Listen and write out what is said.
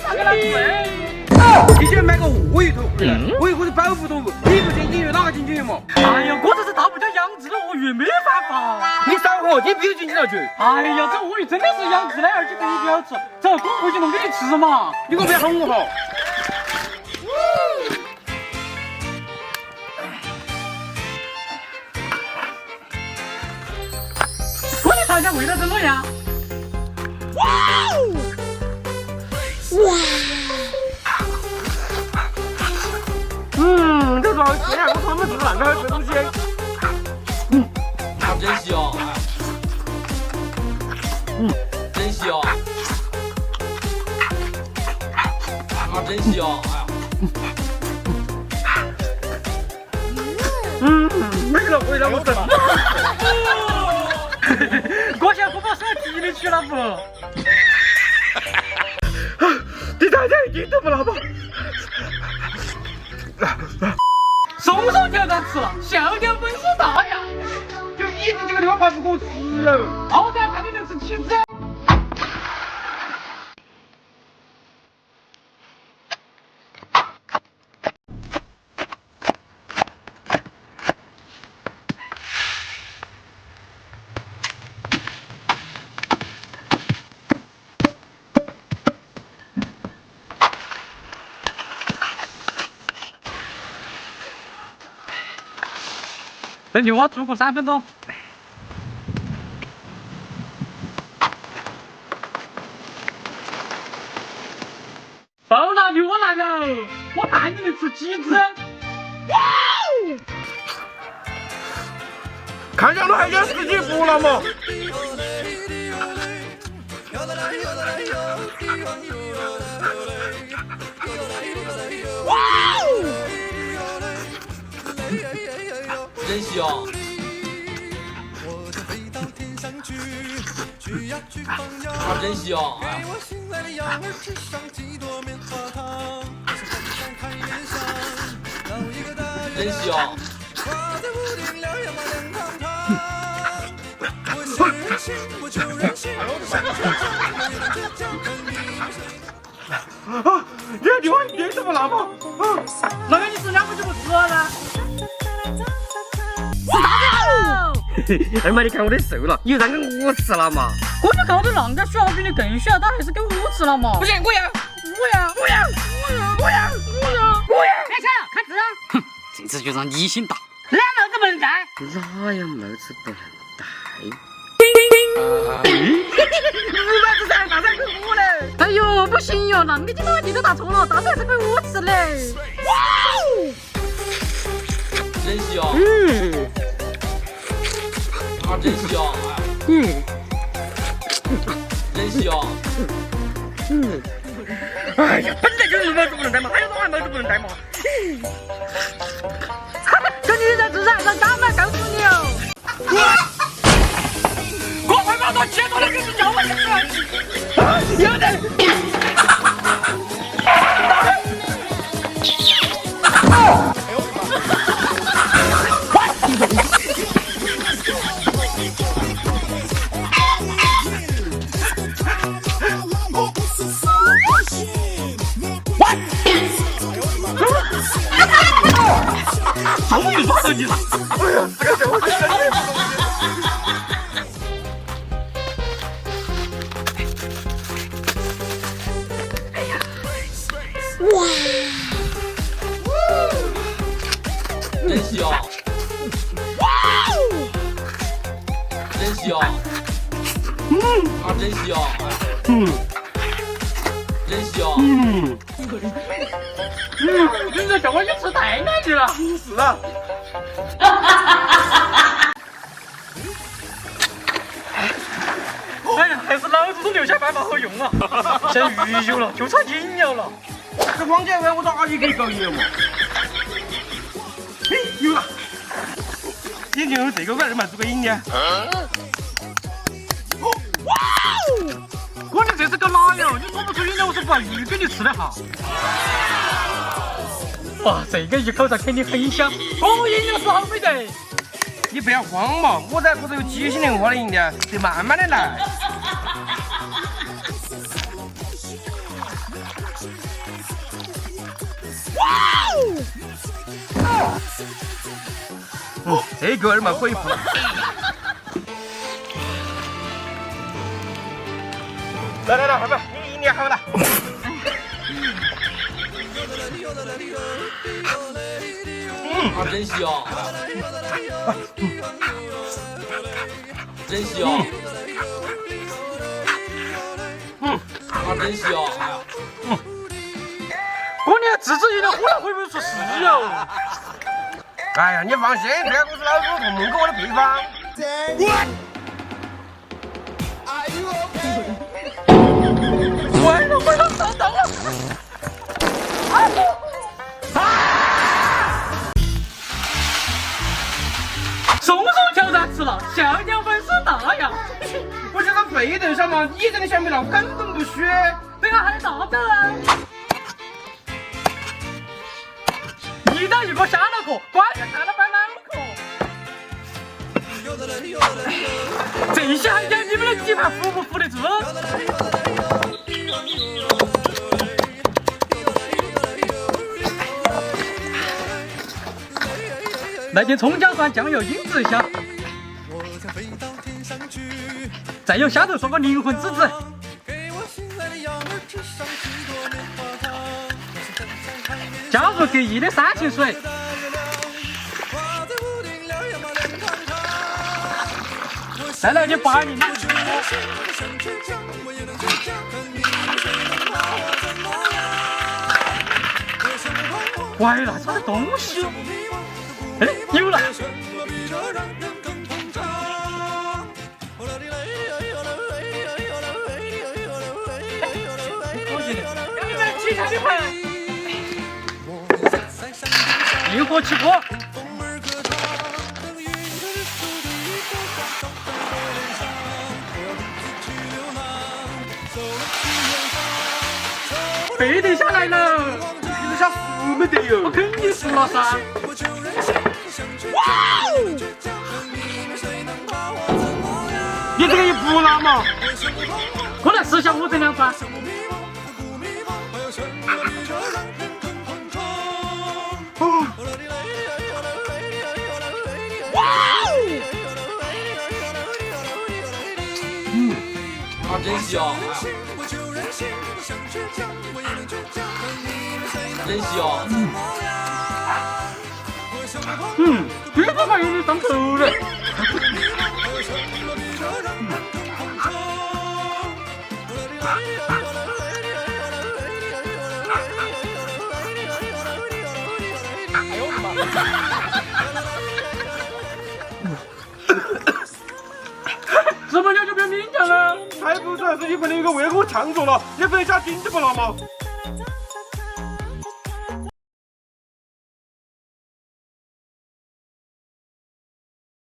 啥个老子？你就买个鳄鱼头回来，鳄鱼可是保护动物，你不进去，哪个进去嘛？哎呀，我这是大不叫养殖的鳄鱼，没犯法。你少喝，你必须进去了去。哎呀，这鳄鱼真的是养殖的，而且可以标吃，走，我回去弄给你吃嘛。你可不要哄我哈。我的炒酱味道怎么样？这老这样，我他妈吃烂了这东西。真香，真香，真香，没了，回来我整。我想我把手提里去了不？你大家一点都不辣吧？松手就当吃了，笑点本事大呀！就你这个地方怕不可吃了。好歹看你能吃几只。等你我煮个3分钟。爆了牛我来了，我看你能吃几只？看样都还想自己不了嘛？真香，真香，真香。你看地方一点都不辣吗？那个你吃2分就不吃了呢？二妈，你看我都瘦了，你让给我吃了嘛？我就看我的浪杆小，比你更小，他还是给我吃了嘛？不行，我要！别抢，看字啊！哼，这次就让你心大，哪帽子不能戴？哪样帽子不能戴？帽子噻，大噻，给我嘞！哎呦，不行哟，那你今天地都打错了，大噻是给我吃嘞！真香，真香，真香。哎呀，本来就是帽子不能戴嘛，还有哪样帽子不能戴嘛？跟你在吃噻，让干妈告诉你哦！我快把他切断了，给你叫我去吃！有的。终于抓到你了！哎呀，这个我真的。哇！真香！哇！真香！真香！真香！你这叫我去吃太难去了。是啊。哎呀，还是老子都留下办法好用啊！现在鱼有了，就差饮料了。这光脚湾我哪里可以搞饮料嘛？嘿，有了！你就用这个玩嘛，做个饮料。哇哦！哥，你这是搞哪样？你做不出饮料，我是不把鱼给你吃的哈。哇，这个一口罩肯定很香。哦，饮料是好美的。你不要慌嘛，我在屋头有机器人化的饮料，得慢慢的来。这个儿嘛恢复了。来，快快，你捏好了。啊，真香，真香，啊，真香，过年自制饮料喝了会不会出事哟？哎呀，你放心，这个是老祖宗蒙给我的配方。完了，等等了！松鼠挑战吃了，笑鸟粉丝大呀！我这个背凳上嘛，你真的想不到，根本不虚。这个还大的啊！一刀一个下了课，关键看了班脑壳。这下讲你们的底盘扶不扶得住？来点葱姜蒜酱油腌制一下，再用虾头说个灵魂之子。加入隔夜的山清水，再来点八零。坏了，啥东西？哎，有了！你们起菜的盘，一火起锅。背得下来了，你们想熟没得哟？我肯定熟了噻。哇哦！你这个也不拿嘛？过来试下我这两盘。哇哦！啊，真香，真香。这个盘有点上头了。哎呦我的妈！吃不了就别勉强了。还不是你不能有个胃给我呛着了，你回家顶着不了吗？